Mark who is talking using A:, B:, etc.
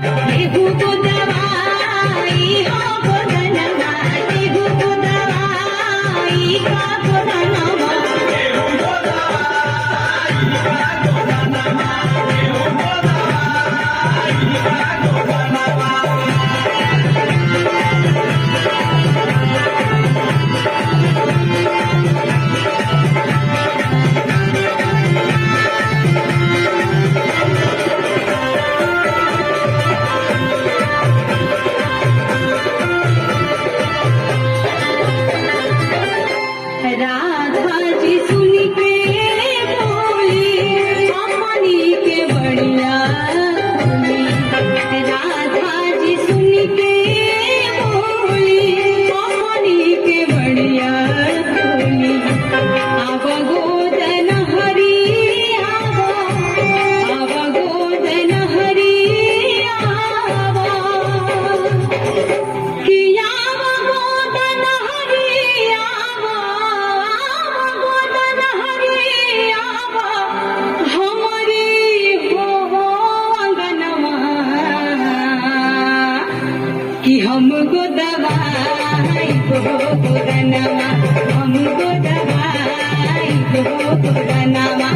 A: देहु को दवाई हो गोदनवा, देहु को दवाई का गोदनवा। राधा जी सुन के बोली अपनी के बढ़िया बोली, राधा जी सुन के बोली अपनी के बढ़िया बोली। आव गोदन हरी आवा, आव गोदन हरी आवा, कि आव गोदन हरी आवा, गोदन हरी आवा, हमरी हो अंगनवा, कि हमको दवाई हो गोदनवा, हमको दवाई हो गोदनवा।